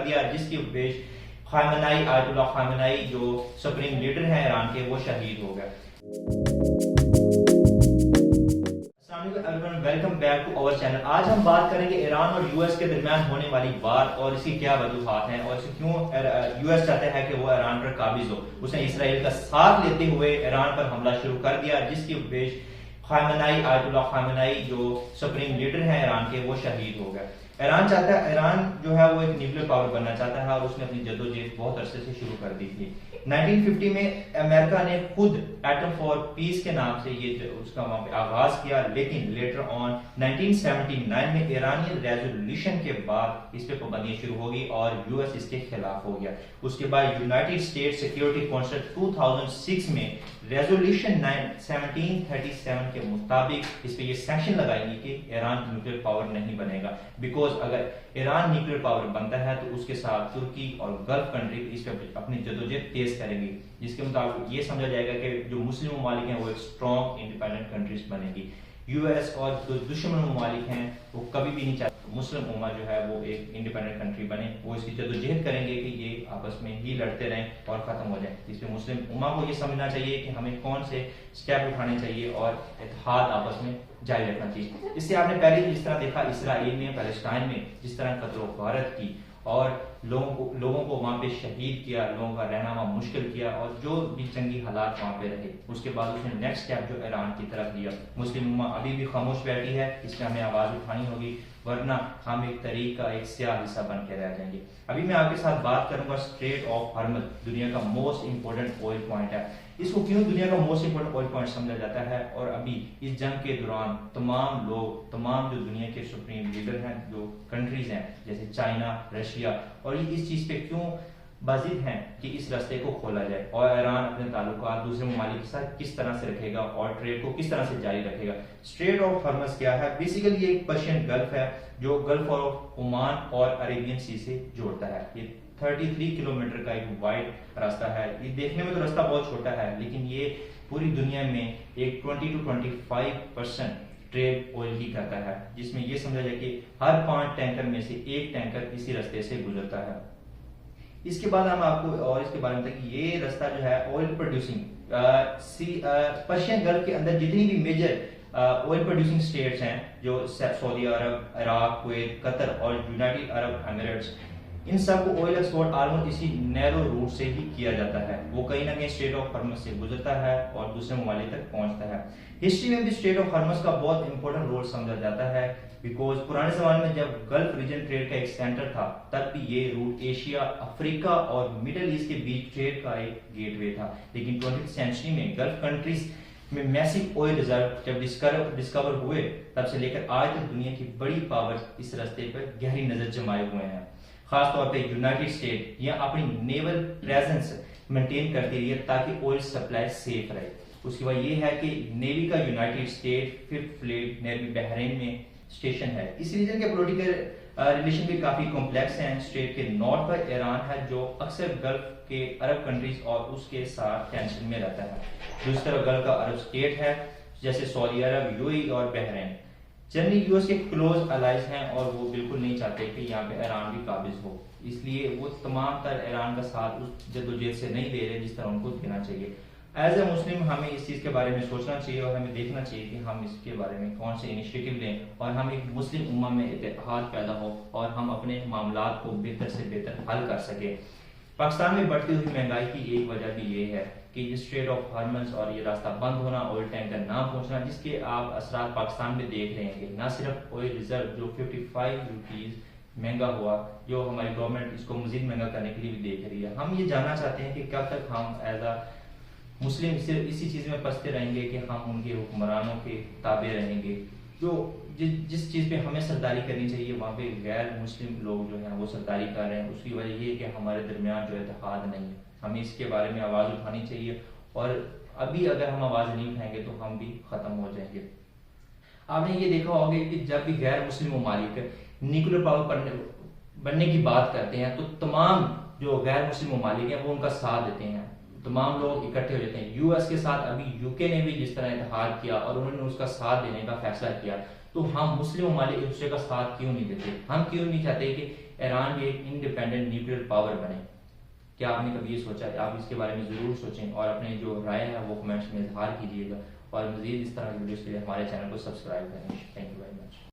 دیا جس کی پیش خامنائی آیت اللہ خامنائی جو سپریم لیڈر ہیں ایران کے وہ شہید ہو گئے۔ السلام علیکم، welcome back to our channel. آج ہم بات کریں گے ایران اور یو ایس کے درمیان ہونے والی بات اور اس کی کیا وجوہات ہیں اور اسے کیوں یو ایس چاہتا ہے کہ وہ ایران پر قابض ہو۔ اس نے اسرائیل کا ساتھ لیتے ہوئے ایران پر حملہ شروع کر دیا جس کی پیش خامنائی آیت اللہ خامنائی جو سپریم لیڈر ہیں ایران کے وہ شہید ہو گئے۔ ایران جو ہے وہ ایک نیوکلیر پاور بننا چاہتا ہے اور اس نے اپنی جدوجہد بہت عرصے سے شروع کر دی تھی۔ 1950 میں امریکہ نے خود ایٹم فار پیس کے نام سے اس کا وہاں پہ آغاز کیا، لیکن لیٹر آن 1979 میں ایرانی ریزولوشن کے بعد اس پہ پابندیاں شروع ہوگی اور یو ایس اس کے خلاف ہو گیا۔ اس کے بعد یونائٹڈ اسٹیٹ سیکیورٹی کونسل 2006 میں ریزولوشن 1737 کے مطابق اس پہ یہ سینکشن لگائیں گی کہ ایران نیوکلیر پاور نہیں بنے گا، بیکاز اگر ایران نیوکلیر پاور بنتا ہے تو اس کے ساتھ ترکی اور گلف کنٹری اس پہ اپنی جدوجہد تیز کریں گی، جس کے مطابق یہ سمجھا جائے گا کہ جو مسلم ممالک ہیں وہ ایک اسٹرانگ انڈیپینڈنٹ کنٹریز بنے گی۔ یو ایس اور جو دشمن ممالک ہیں وہ کبھی بھی نہیں چاہتے مسلم امہ جو ہے وہ ایک انڈیپینڈنٹ کنٹری بنے، وہ اس کی جدوجہد کریں گے کہ یہ آپس میں ہی لڑتے رہیں اور ختم ہو جائیں۔ اس پہ مسلم امہ کو یہ سمجھنا چاہیے کہ ہمیں کون سے اسٹیپ اٹھانے چاہیے اور اتحاد آپس میں جاری رکھنا چاہیے۔ اس سے آپ نے پہلے جس طرح دیکھا اسرائیل میں پیلسٹائن میں جس طرح قتل و غارت کی اور لوگوں کو وہاں پہ شہید کیا، لوگوں کا رہنا وہاں مشکل کیا اور جو بھی جنگی حالات وہاں پہ رہے، اس کے بعد اس نے نیکسٹ اسٹیپ جو ایران کی طرف لیا۔ مسلم امہ ابھی بھی خاموش بیٹھی ہے، اس میں ہمیں آواز اٹھانی ہوگی ورنہ ہم ایک تاریخ کا ایک سیاہ حصہ بن کے رہ جائیں گے۔ ابھی میں آپ کے ساتھ بات کروں گا اسٹریٹ آف ہارمز، دنیا کا موسٹ امپورٹنٹ آئل پوائنٹ ہے۔ اس کو کیوں دنیا کا موسٹ امپورٹنٹ آئل پوائنٹ سمجھا جاتا ہے اور ابھی اس جنگ کے دوران تمام جو دنیا کے سپریم لیڈر ہیں، جو کنٹریز ہیں جیسے چائنا، رشیا، اور یہ اس چیز پہ کیوں بازد ہیں کہ اس راستے کو کھولا جائے اور ایران اپنے تعلقات دوسرے ممالک کے ساتھ کس طرح سے رکھے گا اور ٹریڈ کو کس طرح سے جاری رکھے گا۔ اسٹریٹ آف ہارمز کیا ہے؟ بیسیکلی یہ ایک پرشین گلف ہے جو گلف آف عمان اور عربین سی سے جوڑتا ہے۔ یہ 33 کلومیٹر کا ایک وائڈ راستہ ہے۔ یہ دیکھنے میں تو راستہ بہت چھوٹا ہے لیکن یہ پوری دنیا میں ایک 20 to 25% ٹریڈ آئل کی کرتا ہے، جس میں یہ سمجھا جائے کہ ہر 5 ٹینکر میں سے ایک ٹینکر اسی راستے سے گزرتا ہے۔ اس کے بعد ہم آپ کو اور اس کے بارے میں بتائیں کہ یہ راستہ جو ہے آئل پروڈیوسنگ پرشین گلف کے اندر جتنی بھی میجر آئل پروڈیوسنگ اسٹیٹس ہیں جو سعودی عرب، عراق، کویت، قطر اور یونائٹڈ عرب ایمریٹس، ان سب کو آئل ایکسپورٹ آلموسٹ اسی نیرو روٹ سے ہی کیا جاتا ہے۔ وہ کہیں نہ کہیں اسٹریٹ آف ہارمز سے گزرتا ہے اور دوسرے ممالک تک پہنچتا ہے۔ ہسٹری میں بھی اسٹریٹ آف ہارمز کا بہت امپورٹنٹ رول سمجھا جاتا ہے، بیکاز پرانے زمانے میں جب گلف ریجن ٹریڈ کا ایک سینٹر تھا تب بھی یہ روٹ ایشیا، افریقہ اور مڈل ایسٹ کے بیچ ٹریڈ کا ایک گیٹ وے تھا، لیکن 20th سینچری میں گلف کنٹریز میں میسو آئل ریزرو جب ڈسکور ہوئے تب سے لے کر آج تک دنیا کی بڑی پاور اس راستے پر گہری نظر جمائے ہوئے ہیں۔ خاص طور پہ یونائٹڈ اسٹیٹ یہ اپنی نیول پریزنس مینٹین کرتی رہی ہے تاکہ آئل سپلائی سیف رہے۔ اس کی وجہ یہ ہے کہ نیوی کا United state 5th flat navy Bahrain میں اسٹیشن ہے۔ اس ریجن کے پولیٹیکل ریلیشن بھی کافی کمپلیکس ہیں۔ اسٹیٹ کے نارتھ پر ایران ہے جو اکثر گلف کے عرب کنٹریز اور اس کے ساتھ ٹینشن میں رہتا ہے۔ دوسری طرف گلف کا عرب اسٹیٹ ہے جیسے سعودی عرب، یو اے ای اور بحرین، جنرلی یو ایس کے کلوز الائز ہیں اور وہ بالکل نہیں چاہتے کہ یہاں پہ ایران بھی قابض ہو، اس لیے وہ تمام تر ایران کا ساتھ اس جدوجہد سے نہیں دے رہے جس طرح ان کو دینا چاہیے۔ ایز اے مسلم ہمیں اس چیز کے بارے میں سوچنا چاہیے اور ہمیں دیکھنا چاہیے کہ ہم اس کے بارے میں کون سے انیشیٹو لیں اور ہم ایک مسلم امہ میں اتحاد پیدا ہو اور ہم اپنے معاملات کو بہتر سے بہتر حل کر سکیں۔ پاکستان میں بڑھتی ہوئی مہنگائی کی ایک وجہ بھی یہ ہے کہ یہ اسٹریٹ آف ہارمز اور یہ راستہ بند ہونا، آئل ٹینکر نہ پہنچنا، جس کے آپ اثرات پاکستان میں دیکھ رہے ہیں کہ نہ صرف آئل ریزرو جو 55 روپیز مہنگا ہوا، جو ہماری گورنمنٹ اس کو مزید مہنگا کرنے کے لیے بھی دیکھ رہی ہے۔ ہم یہ جاننا چاہتے ہیں کہ کب تک ہم ایز اے مسلم صرف اسی چیز میں پستے رہیں گے کہ ہم ان کے حکمرانوں کے تابع رہیں گے، جو جس چیز پہ ہمیں سرداری کرنی چاہیے وہاں پہ غیر مسلم لوگ جو ہیں وہ سرداری کر رہے ہیں۔ اس کی وجہ یہ ہے کہ ہمارے درمیان جو اتحاد نہیں ہے، ہمیں اس کے بارے میں آواز اٹھانی چاہیے اور ابھی اگر ہم آواز نہیں اٹھائیں گے تو ہم بھی ختم ہو جائیں گے۔ آپ نے یہ دیکھا ہوگا کہ جب بھی غیر مسلم ممالک نیوکلیر پاور بننے کی بات کرتے ہیں تو تمام جو غیر مسلم ممالک ہیں وہ ان کا ساتھ دیتے ہیں، تمام لوگ اکٹھے ہو جاتے ہیں۔ یو ایس کے ساتھ ابھی یو کے نے بھی جس طرح اتحاد کیا اور انہوں نے اس کا ساتھ دینے کا فیصلہ کیا، تو ہم مسلم ممالک ایک دوسرے کا ساتھ کیوں نہیں دیتے؟ ہم کیوں نہیں چاہتے کہ ایران بھی ایک انڈیپینڈنٹ نیوکلیئر پاور بنے. کیا آپ نے کبھی یہ سوچا؟ آپ اس کے بارے میں ضرور سوچیں اور اپنے جو رائے ہے وہ کمنٹس میں اظہار کیجیے گا، اور مزید اس طرح کی ویڈیوز کے لیے ہمارے چینل کو سبسکرائب کریں. Thank you very much.